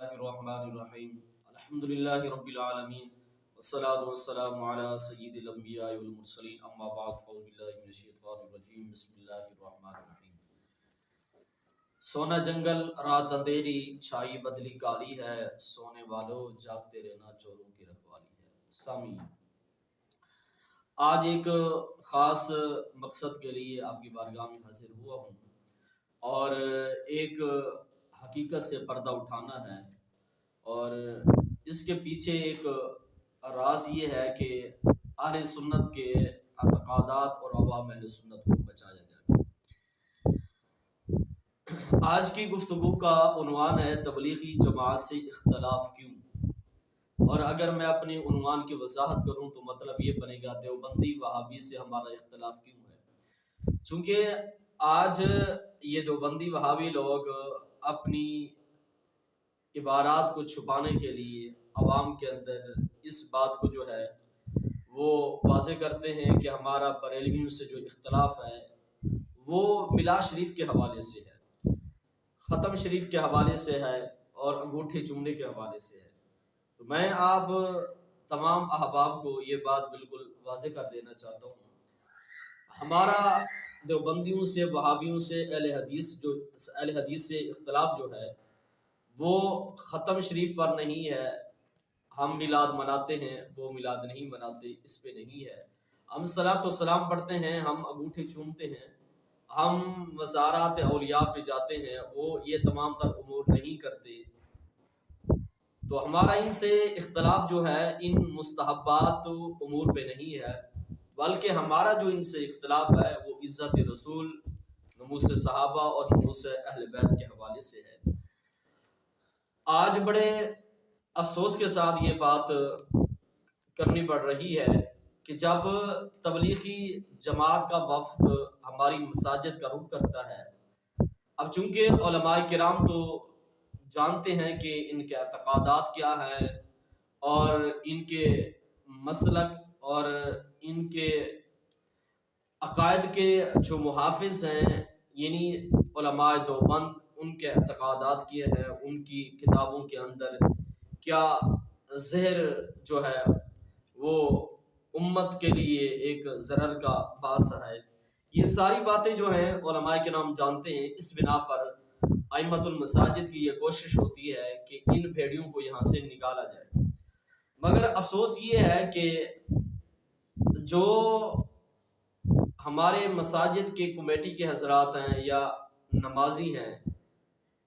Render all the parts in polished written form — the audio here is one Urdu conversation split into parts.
الرحمن الرحیم الحمد للہ رب العالمین والصلاة والسلام علی سید الانبیاء والمرسلین اما بعد اعوذ باللہ من الشیطان الرجیم بسم اللہ الرحمن الرحیم۔ سونا جنگل رات اندھیری چھائی بدلی کالی ہے، سونے والو جاگتے رہنا چوروں کی رکھوالی ہے۔ اسلامی آج ایک خاص مقصد کے لیے آپ کی بارگاہ میں حاضر ہوا ہوں اور ایک حقیقت سے پردہ اٹھانا ہے، اور اس کے پیچھے ایک راز یہ ہے کہ اہل سنت کے اعتقادات اور عوام اہل سنت کو بچایا جائے۔ آج کی گفتگو کا عنوان ہے تبلیغی جماعت سے اختلاف کیوں، اور اگر میں اپنی عنوان کی وضاحت کروں تو مطلب یہ بنے گا دیوبندی وہابی سے ہمارا اختلاف کیوں ہے۔ چونکہ آج یہ دیوبندی وہابی لوگ اپنی عبارات کو چھپانے کے لیے عوام کے اندر اس بات کو جو ہے وہ واضح کرتے ہیں کہ ہمارا بریلویوں سے جو اختلاف ہے وہ ملا شریف کے حوالے سے ہے، ختم شریف کے حوالے سے ہے اور انگوٹھے چومنے کے حوالے سے ہے۔ تو میں آپ تمام احباب کو یہ بات بالکل واضح کر دینا چاہتا ہوں، ہمارا دیوبندیوں سے وہابیوں سے اہل حدیث سے اختلاف جو ہے وہ ختم شریف پر نہیں ہے۔ ہم میلاد مناتے ہیں، وہ میلاد نہیں مناتے، اس پہ نہیں ہے۔ ہم صلاۃ و سلام پڑھتے ہیں، ہم انگوٹھے چومتے ہیں، ہم مزارات اولیاء پہ جاتے ہیں، وہ یہ تمام تر امور نہیں کرتے۔ تو ہمارا ان سے اختلاف جو ہے ان مستحبات امور پہ نہیں ہے، بلکہ ہمارا جو ان سے اختلاف ہے وہ عزت رسول، نموس صحابہ اور نموس اہل بیت کے حوالے سے ہے۔ آج بڑے افسوس کے ساتھ یہ بات کرنی پڑ رہی ہے کہ جب تبلیغی جماعت کا وفد ہماری مساجد کا رخ کرتا ہے، اب چونکہ علماء کرام تو جانتے ہیں کہ ان کے اعتقادات کیا ہیں اور ان کے مسلک اور ان کے عقائد کے جو محافظ ہیں یعنی علماء دیوبند، ان کے اعتقادات کیا ہے، ان کی کتابوں کے اندر کیا زہر جو ہے وہ امت کے لیے ایک ضرر کا باعث ہے، یہ ساری باتیں جو ہیں علماء کرام جانتے ہیں۔ اس بنا پر ائمۃ المساجد کی یہ کوشش ہوتی ہے کہ ان بھیڑیوں کو یہاں سے نکالا جائے، مگر افسوس یہ ہے کہ جو ہمارے مساجد کے کمیٹی کے حضرات ہیں یا نمازی ہیں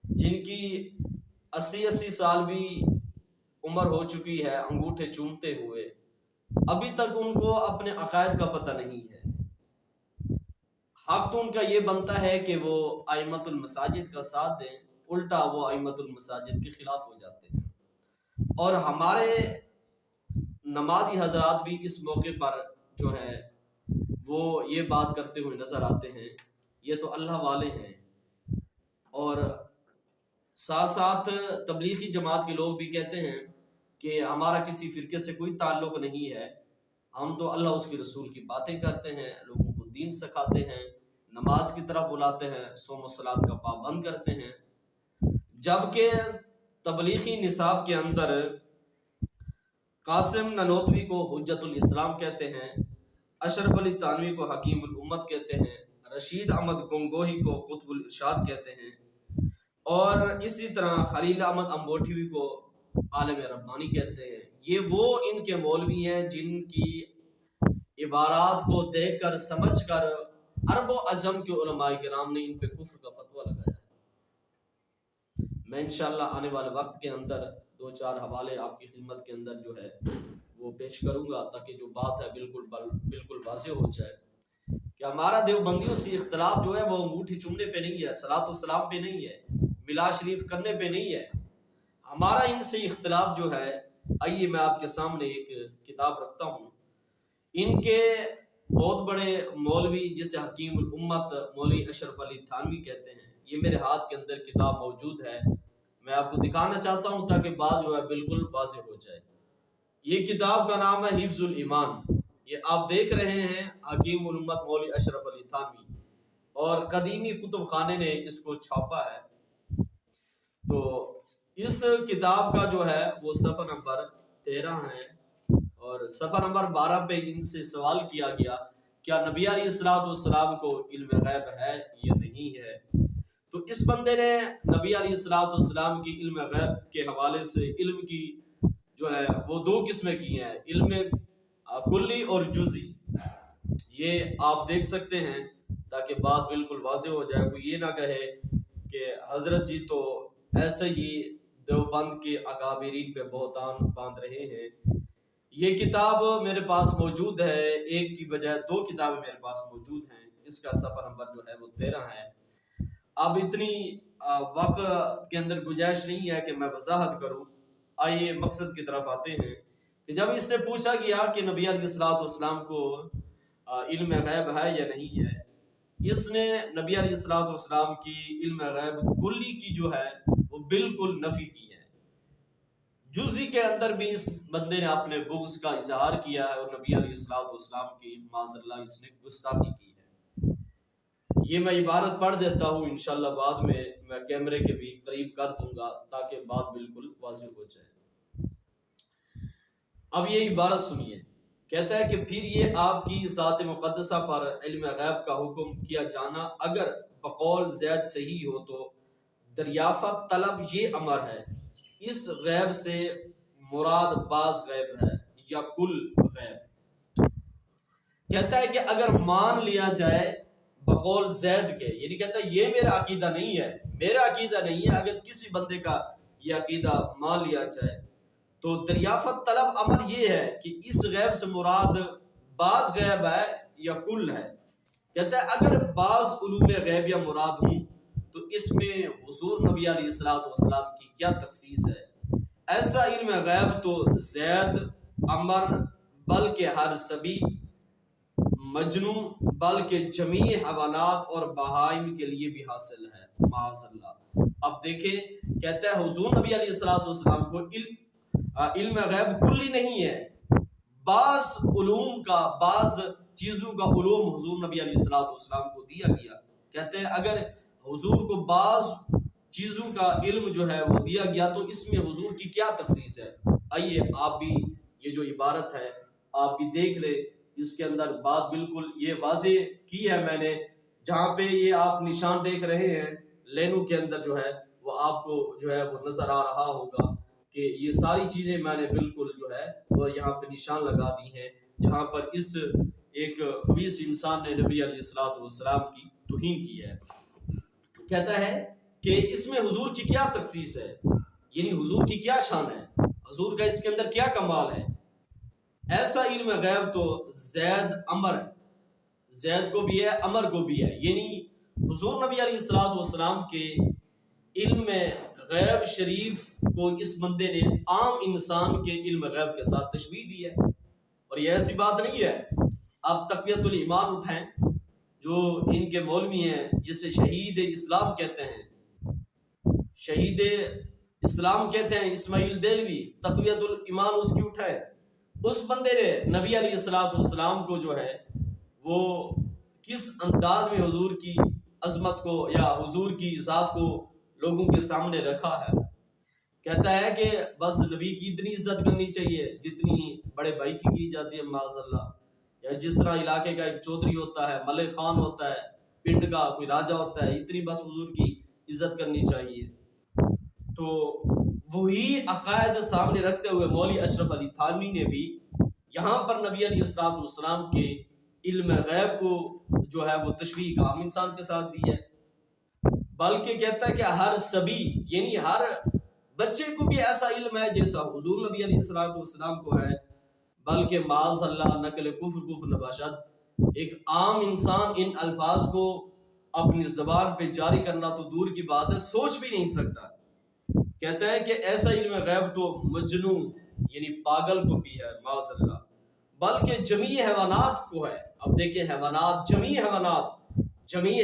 جن کی 80 سال بھی عمر ہو چکی ہے انگوٹھے چومتے ہوئے، ابھی تک ان کو اپنے عقائد کا پتہ نہیں ہے۔ حق تو ان کا یہ بنتا ہے کہ وہ ائمۃ المساجد کا ساتھ دیں، الٹا وہ ائمۃ المساجد کے خلاف ہو جاتے ہیں۔ اور ہمارے نمازی حضرات بھی اس موقع پر جو ہے وہ یہ بات کرتے ہوئے نظر آتے ہیں، یہ تو اللہ والے ہیں۔ اور ساتھ ساتھ تبلیغی جماعت کے لوگ بھی کہتے ہیں کہ ہمارا کسی فرقے سے کوئی تعلق نہیں ہے، ہم تو اللہ اس کے رسول کی باتیں کرتے ہیں، لوگوں کو دین سکھاتے ہیں، نماز کی طرف بلاتے ہیں، صوم و صلات کا پابند کرتے ہیں۔ جبکہ تبلیغی نصاب کے اندر قاسم ننوتوی کو حجت الاسلام کہتے ہیں، اشرف علی تھانوی کو حکیم الامت کہتے ہیں، رشید احمد گنگوہی کو قطب الارشاد کہتے ہیں، اور اسی طرح خلیل احمد امبوٹھوی کو عالم ربانی کہتے ہیں۔ یہ وہ ان کے مولوی ہیں جن کی عبارات کو دیکھ کر سمجھ کر عرب و عجم کے علماء کرام نے ان پہ کفر کا فتویٰ لگایا ہے۔ میں انشاءاللہ آنے والے وقت کے اندر 2-4 حوالے آپ کی خدمت کے اندر جو ہے وہ پیش کروں گا تاکہ جو بات ہے بالکل واضح ہو جائے کہ ہمارا دیوبندیوں سے اختلاف جو ہے وہ انگوٹھی چومنے پہ نہیں ہے، صلاۃ و سلام پہ نہیں ہے، میلاد شریف کرنے پہ نہیں ہے۔ ہمارا ان سے اختلاف جو ہے، آئیے میں آپ کے سامنے ایک کتاب رکھتا ہوں، ان کے بہت بڑے مولوی جسے حکیم الامت مولوی اشرف علی تھانوی کہتے ہیں، یہ میرے ہاتھ کے اندر کتاب موجود ہے، میں آپ کو دکھانا چاہتا ہوں تاکہ بات جو ہے بالکل واضح ہو جائے۔ یہ کتاب کا نام ہے حفظ الایمان، یہ آپ دیکھ رہے ہیں حکیم الامت مولوی اشرف علی تھانوی، اور قدیمی کتب خانے نے اس کو چھاپا ہے۔ تو اس کتاب کا جو ہے وہ صفحہ نمبر 13 ہے، اور صفحہ نمبر 12 پہ ان سے سوال کیا گیا کیا نبی علیہ السلام کو علم غیب ہے یا نہیں ہے؟ تو اس بندے نے نبی علیہ السلام کی علم غیب کے حوالے سے علم کی جو ہے وہ دو قسمیں کی ہیں، علم کلی اور جزئی۔ یہ آپ دیکھ سکتے ہیں تاکہ بات بالکل واضح ہو جائے، کوئی یہ نہ کہے کہ حضرت جی تو ایسے ہی دیوبند کے اکابرین پہ بہتان باندھ رہے ہیں۔ یہ کتاب میرے پاس موجود ہے، ایک کی بجائے دو کتابیں میرے پاس موجود ہیں۔ اس کا صفحہ نمبر جو ہے وہ 13 ہے۔ اب اتنی وقت کے اندر گنجائش نہیں ہے کہ میں وضاحت کروں، آئیے مقصد کی طرف آتے ہیں کہ جب اس سے پوچھا گیا کہ نبی علیہ السلام کو علم غیب ہے یا نہیں ہے، اس نے نبی علیہ السلام کی علم غیب کلی کی جو ہے وہ بالکل نفی کی ہے۔ جزئی کے اندر بھی اس بندے نے اپنے بغض کا اظہار کیا ہے، اور نبی علیہ السلام کی معاذ اللہ اس نے گستاخی کی ہے۔ یہ میں عبارت پڑھ دیتا ہوں، انشاءاللہ بعد میں کیمرے کے بھی قریب کر دوں گا تاکہ بات بالکل واضح ہو جائے۔ اب یہ عبارت سنیے، کہتا ہے کہ پھر یہ آپ کی ذات مقدسہ پر علم غیب کا حکم کیا جانا اگر بقول زید صحیح ہو تو دریافت طلب یہ امر ہے، اس غیب سے مراد بعض غیب ہے یا کل غیب۔ کہتا ہے کہ اگر مان لیا جائے بقول زید کے، یعنی کہتا ہے یہ میرا عقیدہ نہیں ہے، میرا عقیدہ نہیں ہے، اگر کسی بندے کا یہ عقیدہ مان لیا جائے تو دریافت طلب امر یہ ہے کہ اس غیب سے مراد بعض غیب ہے یا کل ہے۔ کہتا ہے اگر بعض علوم غیبیہ مراد ہوں تو اس میں حضور نبی علیہ السلام کی کیا تخصیص ہے؟ ایسا علم غیب تو زید، عمر، بلکہ ہر سبی، مجنون، بلکہ جمیع حیوانات اور بہائم کے لیے بھی حاصل ہے، معاذ اللہ۔ اب دیکھیں، کہتا ہے حضور نبی علیہ السلام کو علم غیب کلی نہیں ہے، بعض علوم کا، بعض چیزوں کا علوم حضور نبی علیہ السلام کو دیا گیا۔ کہتے ہیں اگر حضور کو بعض چیزوں کا علم جو ہے وہ دیا گیا تو اس میں حضور کی کیا تخصیص ہے؟ آئیے آپ بھی یہ جو عبارت ہے آپ بھی دیکھ لیں، اس کے اندر بات بالکل یہ واضح کی ہے میں نے، جہاں پہ یہ آپ نشان دیکھ رہے ہیں لینو کے اندر جو ہے وہ آپ کو جو ہے وہ نظر آ رہا ہوگا کہ یہ ساری چیزیں میں نے بالکل جو ہے وہ یہاں پہ نشان لگا دی ہیں، جہاں پر اس ایک خبیث انسان نے نبی علیہ السلام کی توہین کی ہے۔ کہتا ہے کہ اس میں حضور کی کیا تخصیص ہے، یعنی حضور کی کیا شان ہے، حضور کا اس کے اندر کیا کمال ہے؟ ایسا علم غیب تو زید، عمر ہے، زید کو بھی ہے، عمر کو بھی ہے، یعنی حضور نبی علیہ السلام کے علم غیب شریف کو اس بندے نے عام انسان کے علم غیب کے ساتھ تشبیہ دی ہے۔ اور یہ ایسی بات نہیں ہے، آپ تقویت الایمان اٹھائیں جو ان کے مولوی ہیں، جسے شہید اسلام کہتے ہیں، شہید اسلام کہتے ہیں، اسماعیل دہلوی، تقویت الایمان اس کی اٹھائے، اس بندے نے نبی علیہ السلام کو جو ہے وہ کس انداز میں حضور کی عظمت کو یا حضور کی ذات کو لوگوں کے سامنے رکھا ہے۔ کہتا ہے کہ بس نبی کی اتنی عزت کرنی چاہیے جتنی بڑے بھائی کی جاتی ہے، معاذ اللہ، یا جس طرح علاقے کا ایک چودھری ہوتا ہے، ملک خان ہوتا ہے، پنڈ کا کوئی راجہ ہوتا ہے، اتنی بس حضور کی عزت کرنی چاہیے۔ تو وہی عقائد سامنے رکھتے ہوئے مولوی اشرف علی تھانوی نے بھی یہاں پر نبی علیہ السلام کے علم غیب کو جو ہے وہ تشبیہ عام انسان کے ساتھ دی ہے، بلکہ کہتا ہے کہ ہر سبی، یعنی ہر بچے کو بھی ایسا علم ہے جیسا حضور نبی علیہ السلام کو ہے، بلکہ معاذ اللہ نقل کفر نباشد، ایک عام انسان ان الفاظ کو اپنی زبان پہ جاری کرنا تو دور کی بات ہے، سوچ بھی نہیں سکتا۔ کہتا ہے کہ ایسا علم غیب تو مجنون، یعنی پاگل کو بھی ہے، معاذ اللہ، بلکہ جمیع حیوانات کو ہے۔ اب دیکھیں حیوانات، جمیع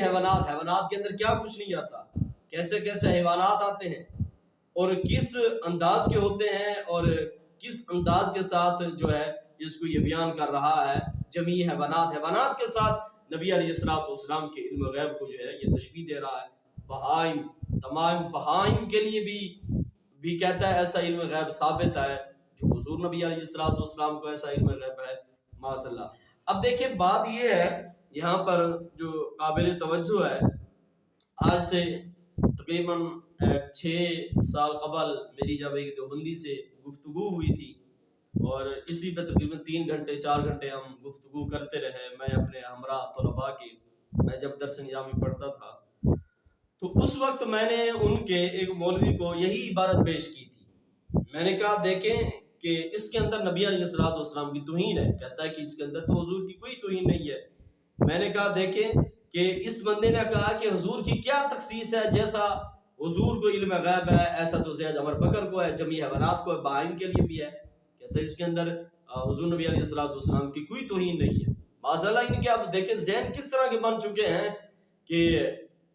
حیوانات کے اندر کیا کچھ نہیں آتا، کیسے کیسے حیوانات آتے ہیں اور کس انداز کے ہوتے ہیں اور کس انداز کے ساتھ جو ہے اس کو یہ بیان کر رہا ہے، جمیع حیوانات کے ساتھ نبی علیہ السلام کے علم غیب کو جو ہے یہ تشبیہ دے رہا ہے۔ بہائم، تمام بہائم کے لیے بھی بھی کہتا ہے ایسا علم غیب ثابت ہے، جو حضور نبی علیہ الصلوۃ والسلام کو ایسا علم غیب ہے، معاذ اللہ۔ اب دیکھیں بات یہ ہے یہاں پر جو قابل توجہ ہے، آج سے تقریباً 6 سال قبل میری جب ایک دیوبندی سے گفتگو ہوئی تھی، اور اسی پہ تقریباً 3 گھنٹے 4 گھنٹے ہم گفتگو کرتے رہے، میں اپنے ہمراہ طلباء کے، میں جب درس نظامی پڑھتا تھا، تو اس وقت میں نے ان کے ایک مولوی کو یہی عبارت پیش کی تھی۔ میں نے کہا دیکھیں کہ اس کے اندر نبی علیہ الصلوۃ والسلام کی توہین ہے، کہتا ہے کہ اس کے اندر تو حضور کی کوئی توہین نہیں ہے۔ میں نے کہا دیکھیں کہ اس بندے نے کہا کہ حضور کی کیا تخصیص ہے، جیسا حضور کو علم غیب ہے ایسا تو زید عمر بکر کو ہے، جمیع حیوانات کو ہے، بہائم کے لیے بھی ہے۔ کہتا ہے اس کے اندر حضور نبی علیہ الصلوۃ والسلام کی کوئی توہین نہیں ہے۔ معاذ اللہ، ان کے آپ دیکھیں ذہن کس طرح کے بن چکے ہیں کہ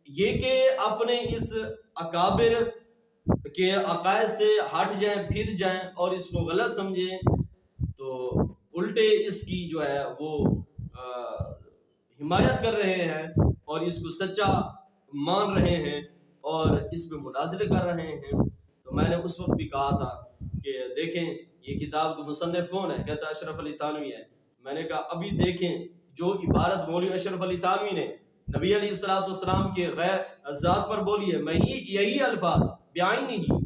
یہ کہ اپنے اس اکابر کے عقائد سے ہٹ جائیں، پھر جائیں اور اس کو غلط سمجھیں، تو الٹے اس کی جو ہے وہ حمایت کر رہے ہیں اور اس کو سچا مان رہے ہیں اور اس پہ مناظرے کر رہے ہیں۔ تو میں نے اس وقت بھی کہا تھا کہ دیکھیں یہ کتاب کا مصنف کون ہے، کہتا اشرف علی تھانوی ہے۔ میں نے کہا ابھی دیکھیں جو عبارت مولوی اشرف علی تھانوی نے نبی علیہ الصلوۃ والسلام کے غیر ذات پر بولی ہے، میں یہی الفاظ بیان نہیں،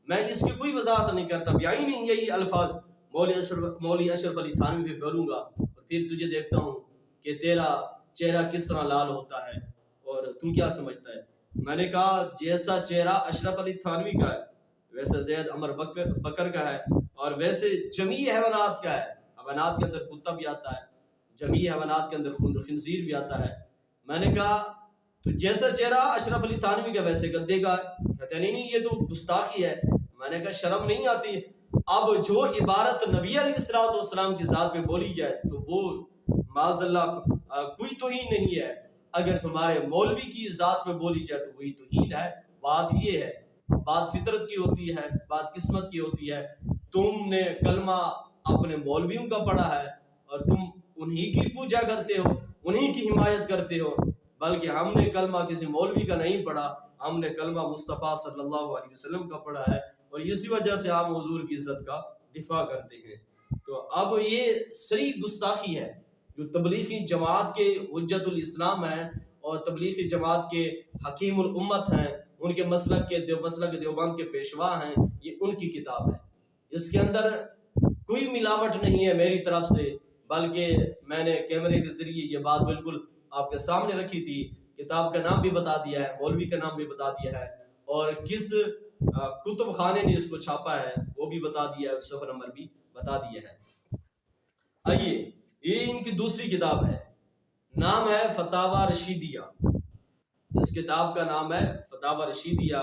میں اس کی کوئی وضاحت نہیں کرتا، بیان نہیں یہی الفاظ مولوی اشرف علی تھانوی پہ بولوں گا، اور پھر تجھے دیکھتا ہوں کہ تیرا چہرہ کس طرح لال ہوتا ہے اور تو کیا سمجھتا ہے۔ میں نے کہا جیسا چہرہ اشرف علی تھانوی کا ہے ویسا زید عمر بکر کا ہے، اور ویسے جمیع حیوانات کا ہے۔ حیوانات کے اندر کتا بھی آتا ہے، جمیع حیوانات کے اندر خنزیر بھی آتا ہے۔ میں نے کہا تو جیسا چہرہ اشرف علی تھانوی کا ویسے گدے کا ہے۔ کہتے ہیں نہیں یہ تو گستاخی ہے۔ میں نے کہا شرم نہیں آتی؟ اب جو عبارت نبی علیہ الصلوۃ والسلام کی ذات پہ بولی جائے تو وہ معاذ اللہ کوئی توہین نہیں ہے، اگر تمہارے مولوی کی ذات پہ بولی جائے تو وہی توہین ہے۔ بات یہ ہے، بات فطرت کی ہوتی ہے، بات قسمت کی ہوتی ہے۔ تم نے کلمہ اپنے مولویوں کا پڑھا ہے اور تم انہی کی پوجا کرتے ہو، انہی کی حمایت کرتے ہو، بلکہ ہم نے کلمہ کسی مولوی کا نہیں پڑھا، ہم نے کلمہ مصطفیٰ صلی اللہ علیہ وسلم کا پڑھا ہے، اور اسی وجہ سے ہم حضور کی عزت کا دفاع کرتے ہیں۔ تو اب یہ صریح گستاخی ہے جو تبلیغی جماعت کے حجت الاسلام ہیں اور تبلیغی جماعت کے حکیم الامت ہیں، ان کے مسلک دیوبند کے پیشوا ہیں، یہ ان کی کتاب ہے۔ اس کے اندر کوئی ملاوٹ نہیں ہے میری طرف سے، بلکہ میں نے کیمرے کے ذریعے یہ بات بالکل آپ کے سامنے رکھی تھی۔ کتاب کا نام بھی بتا دیا ہے، مولوی کا نام بھی بتا دیا ہے، اور کس کتب خانے نے اس کو چھاپا ہے وہ بھی بتا دیا ہے، صفحہ نمبر بھی بتا دیا ہے۔ آئیے یہ ان کی دوسری کتاب ہے، نام ہے فتاوی رشیدیہ۔ اس کتاب کا نام ہے فتاوی رشیدیہ،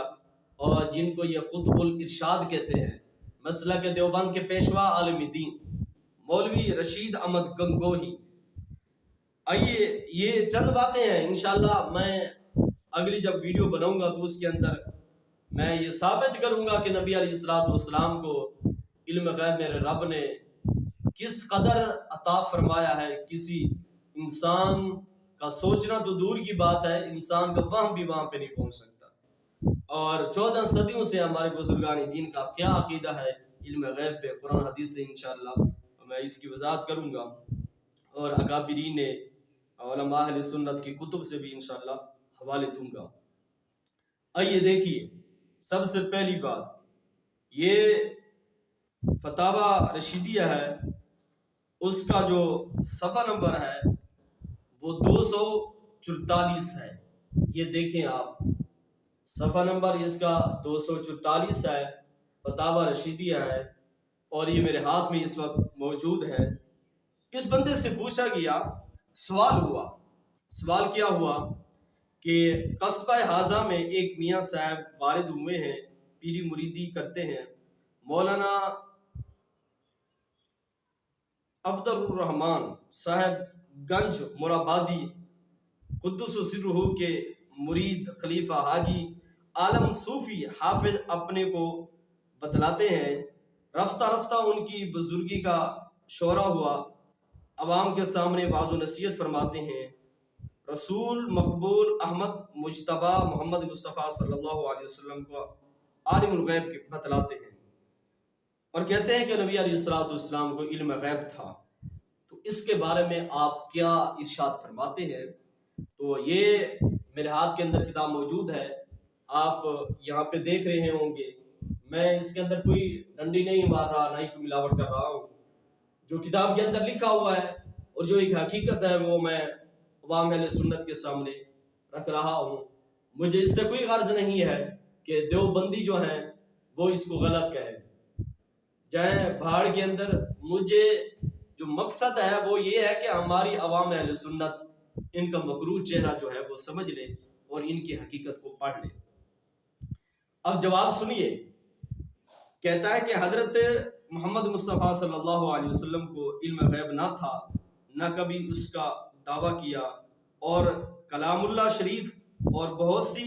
اور جن کو یہ قطب الارشاد کہتے ہیں، مسلک دیوبند کے پیشوا عالم دین مولوی رشید احمد گنگوہی۔ آئیے یہ چند باتیں ہیں، انشاءاللہ میں اگلی جب ویڈیو بناؤں گا تو اس کے اندر میں یہ ثابت کروں گا کہ نبی علیہ الصلوۃ والسلام کو علم غیب میرے رب نے کس قدر عطا فرمایا ہے۔ کسی انسان کا سوچنا تو دور کی بات ہے، انسان کا وہم بھی وہاں پہ نہیں پہنچ سکتا۔ اور 14 صدیوں سے ہمارے بزرگان دین کا کیا عقیدہ ہے علم غیب پہ، قرآن حدیث سے انشاءاللہ میں اس کی وضاحت کروں گا، اور اکابرین علماء اہل سنت کی کتب سے بھی انشاءاللہ حوالے دوں گا۔ آئیے دیکھیے، سب سے پہلی بات یہ فتاوی رشیدیہ ہے، اس کا جو صفحہ نمبر ہے وہ 244 ہے۔ یہ دیکھیں آپ، صفحہ نمبر اس کا 244 ہے، فتاوی رشیدیہ ہے، اور یہ میرے ہاتھ میں اس وقت موجود ہے۔ اس بندے سے پوچھا گیا، سوال کیا ہوا کہ قصبہ حاضہ میں ایک میاں صاحب وارد ہوئے ہیں، پیری مریدی کرتے ہیں، مولانا عبد الرحمن صاحب گنج مرابادی قدس سرہ کے مرید خلیفہ حاجی عالم صوفی حافظ اپنے کو بتلاتے ہیں۔ رفتہ رفتہ ان کی بزرگی کا شورا ہوا، عوام کے سامنے وعظ و نصیحت فرماتے ہیں۔ رسول مقبول احمد مجتبی محمد مصطفیٰ صلی اللہ علیہ وسلم کو عالم الغیب بتلاتے ہیں اور کہتے ہیں کہ نبی علیہ الصلوۃ والسلام کو علم غیب تھا، تو اس کے بارے میں آپ کیا ارشاد فرماتے ہیں؟ تو یہ میرے ہاتھ کے اندر کتاب موجود ہے، آپ یہاں پہ دیکھ رہے ہوں گے، میں اس کے اندر کوئی ڈنڈی نہیں مار رہا، نہ ہی کوئی ملاوٹ کر رہا ہوں۔ جو کتاب کے اندر لکھا ہوا ہے اور جو ایک حقیقت ہے وہ میں عوام اہل سنت کے سامنے رکھ رہا ہوں۔ مجھے اس سے کوئی غرض نہیں ہے کہ دیوبندی جو ہیں وہ اس کو غلط کہیں جائیں بہاڑ کے اندر۔ مجھے جو مقصد ہے وہ یہ ہے کہ ہماری عوام اہل سنت ان کا مکروہ چہرہ جو ہے وہ سمجھ لے اور ان کی حقیقت کو پڑھ لے۔ اب جواب سنیے، کہتا ہے کہ حضرت محمد مصطفیٰ صلی اللہ علیہ وسلم کو علم غیب نہ تھا، نہ کبھی اس کا دعویٰ کیا، اور کلام اللہ شریف اور بہت سی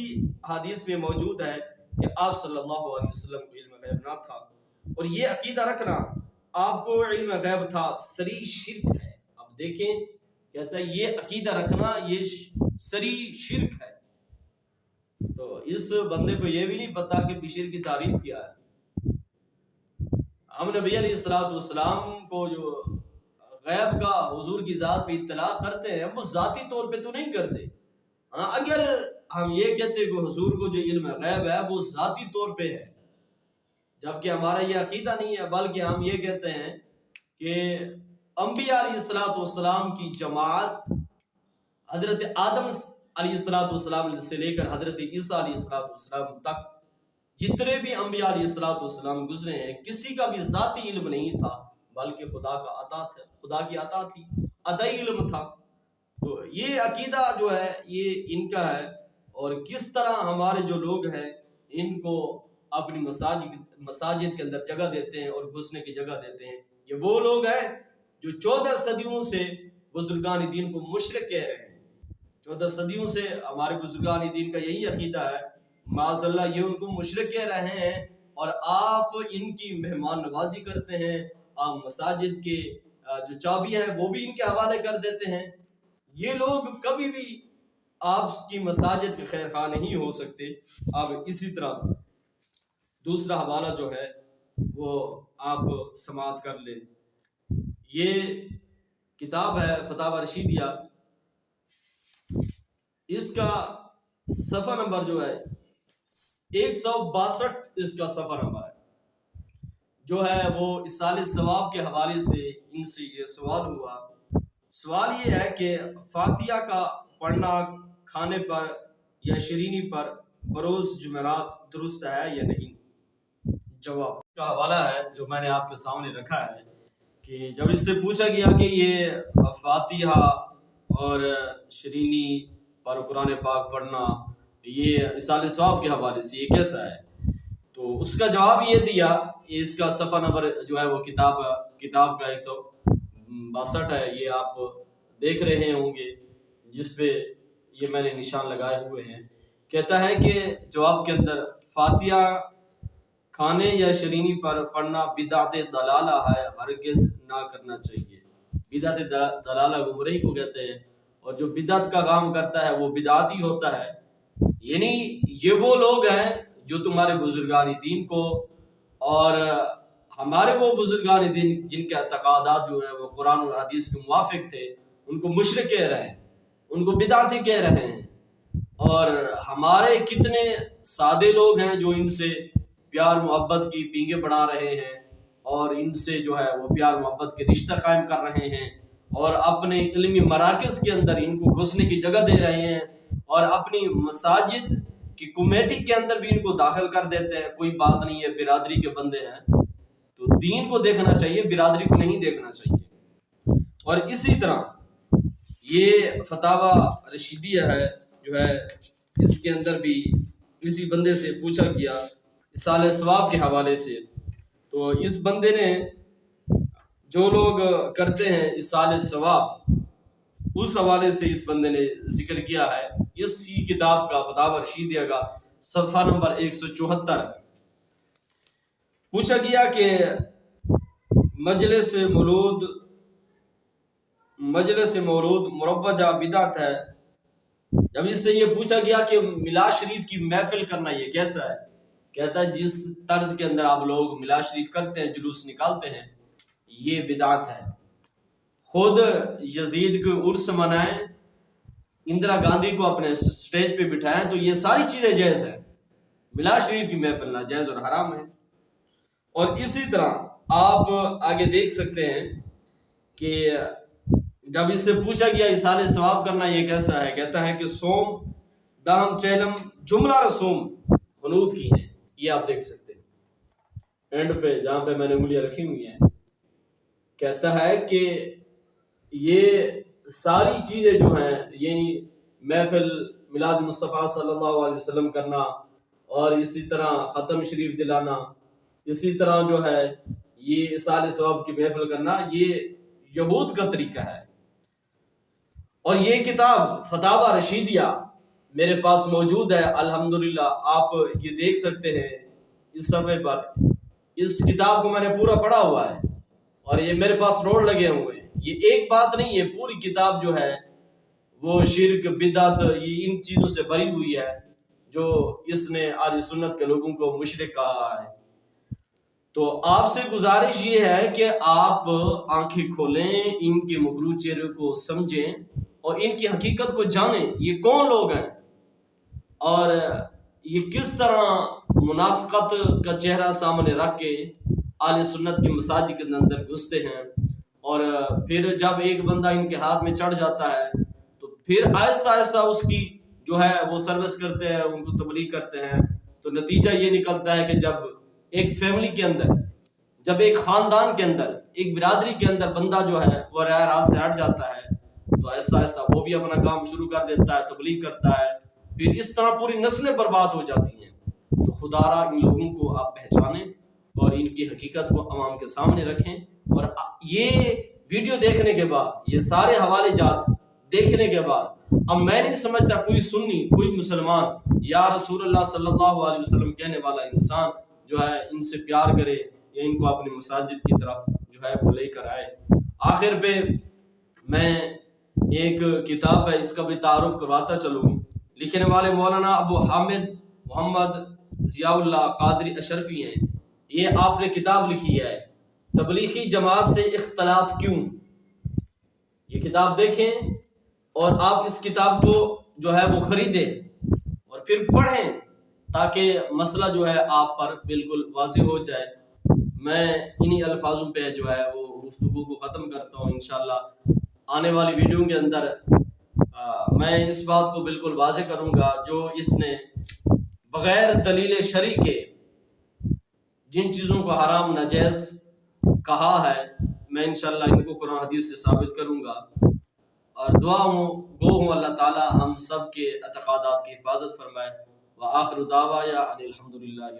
حدیث میں موجود ہے کہ آپ صلی اللہ علیہ وسلم کو علم غیب نہ تھا، اور یہ عقیدہ رکھنا آپ کو علم غیب تھا صریح شرک ہے۔ اب دیکھیں، کہتا ہے یہ عقیدہ رکھنا یہ صریح شرک ہے۔ تو اس بندے کو یہ بھی نہیں پتا کہ بشر کی تعریف کیا ہے۔ ہم نبی علیہ الصلوۃ والسلام کو جو غیب کا حضور کی ذات پہ اطلاع کرتے ہیں وہ ذاتی طور پہ تو نہیں کرتے۔ ہاں، اگر ہم یہ کہتے کہ حضور کو جو علم غیب ہے وہ ذاتی طور پہ ہے، جبکہ ہمارا یہ عقیدہ نہیں ہے، بلکہ ہم یہ کہتے ہیں کہ انبیاء علیہ الصلوۃ والسلام کی جماعت حضرت آدم علیہ الصلوۃ والسلام سے لے کر حضرت عیسیٰ علیہ الصلوۃ والسلام تک جتنے بھی انبیاء علیہ الصلوۃ والسلام گزرے ہیں، کسی کا بھی ذاتی علم نہیں تھا، بلکہ خدا کا عطا تھا، خدا کی عطا تھی، عطائی علم تھا۔ تو یہ عقیدہ جو ہے یہ ان کا ہے، اور کس طرح ہمارے جو لوگ ہیں ان کو اپنی مساجد کے اندر جگہ دیتے ہیں اور گھسنے کی جگہ دیتے ہیں۔ یہ وہ لوگ ہیں جو 14 صدیوں سے بزرگان دین کو مشرک کہہ رہے ہیں۔ 14 صدیوں سے ہمارے بزرگان دین کا یہی عقیدہ ہے، معاذ اللہ یہ ان کو مشرک کہہ رہے ہیں، اور آپ ان کی مہمان نوازی کرتے ہیں، آپ مساجد کے جو چابی ہیں وہ بھی ان کے حوالے کر دیتے ہیں۔ یہ لوگ کبھی بھی آپ کی مساجد کے خیر خواہ نہیں ہو سکتے۔ اب اسی طرح دوسرا حوالہ جو ہے وہ آپ سماعت کر لیں، یہ کتاب ہے فتاوی رشیدیہ، اس کا صفحہ نمبر جو ہے 162 اس کا صفحہ نمبر ہے، جو ہے وہ اصال ثواب کے حوالے سے ان سے یہ سوال ہوا۔ سوال یہ ہے کہ فاتحہ کا پڑھنا کھانے پر یا شرینی پر بروز جمعرات درست ہے یا نہیں؟ جواب کا حوالہ ہے جو میں نے آپ کے سامنے رکھا ہے، کہ جب اس سے پوچھا گیا کہ یہ فاتحہ اور شرینی پر قرآن پاک پڑھنا یہ اصال ثواب کے حوالے سے یہ کیسا ہے، تو اس کا جواب یہ دیا، اس کا صفحہ نمبر جو ہے وہ کتاب کا 162 ہے، یہ آپ دیکھ رہے ہوں گے جس پہ یہ میں نے نشان لگائے ہوئے ہیں۔ کہتا ہے کہ جواب کے اندر فاتحہ کھانے یا شرینی پر پڑھنا بدعت دلالہ ہے، ہرگز نہ کرنا چاہیے۔ بدعت دلالہ گمراہی کو کہتے ہیں، اور جو بدعت کا کام کرتا ہے وہ بدعتی ہوتا ہے، یعنی یہ وہ لوگ ہیں جو تمہارے بزرگان دین کو اور ہمارے وہ بزرگان دین جن کے اعتقادات جو ہیں وہ قرآن اور حدیث کے موافق تھے، ان کو مشرک کہہ رہے ہیں، ان کو بدعتی کہہ رہے ہیں، اور ہمارے کتنے سادے لوگ ہیں جو ان سے پیار محبت کی پینگیں بڑھا رہے ہیں، اور ان سے جو ہے وہ پیار محبت کے رشتہ قائم کر رہے ہیں، اور اپنے علمی مراکز کے اندر ان کو گھسنے کی جگہ دے رہے ہیں، اور اپنی مساجد کی کمیٹی کے اندر بھی ان کو داخل کر دیتے ہیں۔ کوئی بات نہیں ہے، برادری کے بندے ہیں، تو دین کو دیکھنا چاہیے، برادری کو نہیں دیکھنا چاہیے۔ اور اسی طرح یہ فتاوی رشیدیہ ہے جو ہے، اس کے اندر بھی کسی بندے سے پوچھا گیا اصال ثواب کے حوالے سے، تو اس بندے نے جو لوگ کرتے ہیں اصال ثواب اس حوالے سے اس بندے نے ذکر کیا ہے، اسی کتاب کا فتاوی رشیدیہ کا صفحہ نمبر 174 پوچھا گیا کہ مجلس مولود مروجہ بدعت ہے۔ جب اس سے یہ پوچھا گیا کہ میلاد شریف کی محفل کرنا یہ کیسا ہے، کہتا ہے جس طرز کے اندر آپ لوگ میلاد شریف کرتے ہیں، جلوس نکالتے ہیں، یہ بدعت ہے۔ خود یزید کو عرس منائیں، اندرا گاندھی کو اپنے سٹیج پہ بٹھائیں، تو یہ ساری چیزیں جائز ہیں۔ میلاد شریف کی محفل ناجائز اور حرام ہے۔ اور اسی طرح آپ آگے دیکھ سکتے ہیں کہ جب اس سے پوچھا گیا ایصال ثواب کرنا یہ کیسا ہے، کہتا ہے کہ سوم دہم چیلم جملہ رسوم قنوت کی ہیں۔ یہ آپ دیکھ سکتے ہیں اینڈ پہ جہاں پہ میں نے انگلیاں رکھی ہوئی ہیں، کہتا ہے کہ یہ ساری چیزیں جو ہیں، یعنی محفل میلاد مصطفیٰ صلی اللہ علیہ وسلم کرنا، اور اسی طرح ختم شریف دلانا، اسی طرح جو ہے یہ ایصال ثواب کی محفل کرنا، یہ یہود کا طریقہ ہے۔ اور یہ کتاب فتاوی رشیدیہ میرے پاس موجود ہے، الحمدللہ آپ یہ دیکھ سکتے ہیں اس صفحے پر۔ اس کتاب کو میں نے پورا پڑھا ہوا ہے اور یہ میرے پاس روڈ لگے ہوئے ہیں۔ یہ ایک بات نہیں، یہ پوری کتاب جو ہے وہ شرک، بدعت، یہ ان چیزوں سے بھری ہوئی ہے جو اس نے اہل سنت کے لوگوں کو مشرک کہا ہے۔ تو آپ سے گزارش یہ ہے کہ آپ آنکھیں کھولیں، ان کے مغرور چہرے کو سمجھیں اور ان کی حقیقت کو جانیں، یہ کون لوگ ہیں اور یہ کس طرح منافقت کا چہرہ سامنے رکھ کے اہل سنت کی مساجد کے اندر گھستے ہیں، اور پھر جب ایک بندہ ان کے ہاتھ میں چڑھ جاتا ہے تو پھر آہستہ آہستہ اس کی جو ہے وہ سروس کرتے ہیں، ان کو تبلیغ کرتے ہیں۔ تو نتیجہ یہ نکلتا ہے کہ جب ایک فیملی کے اندر، جب ایک خاندان کے اندر، ایک برادری کے اندر بندہ جو ہے وہ راہ راست سے ہٹ جاتا ہے تو ایسا ایسا وہ بھی اپنا کام شروع کر دیتا ہے، تبلیغ کرتا ہے، پھر اس طرح پوری نسلیں برباد ہو جاتی ہیں۔ تو خدا را ان لوگوں کو آپ پہچانیں اور ان کی حقیقت کو عوام کے سامنے رکھیں، اور یہ ویڈیو دیکھنے کے بعد، یہ سارے حوالے جات دیکھنے کے بعد اب میں نہیں سمجھتا کوئی سنی، کوئی مسلمان یا رسول اللہ صلی اللہ علیہ وسلم کہنے والا انسان جو ہے ان سے پیار کرے یا ان کو اپنی مساجد کی طرف جو ہے وہ لے کر آئے۔ آخر پہ میں ایک کتاب ہے، اس کا بھی تعارف کرواتا چلوں۔ لکھنے والے مولانا ابو حامد محمد ضیاء اللہ قادری اشرفی ہیں۔ یہ آپ نے کتاب لکھی ہے تبلیغی جماعت سے اختلاف کیوں۔ یہ کتاب دیکھیں اور آپ اس کتاب کو جو ہے وہ خریدیں اور پھر پڑھیں تاکہ مسئلہ جو ہے آپ پر بالکل واضح ہو جائے۔ میں انہی الفاظوں پہ جو ہے وہ گفتگو کو ختم کرتا ہوں۔ انشاءاللہ آنے والی ویڈیو کے اندر میں اس بات کو بالکل واضح کروں گا، جو اس نے بغیر دلیل شرعی کے جن چیزوں کو حرام ناجائز کہا ہے، میں انشاءاللہ ان کو قرآن حدیث سے ثابت کروں گا، اور دعا ہوں اللہ تعالی ہم سب کے اعتقادات کی حفاظت فرمائے۔ وآخر دعوایا ان الحمدللہ۔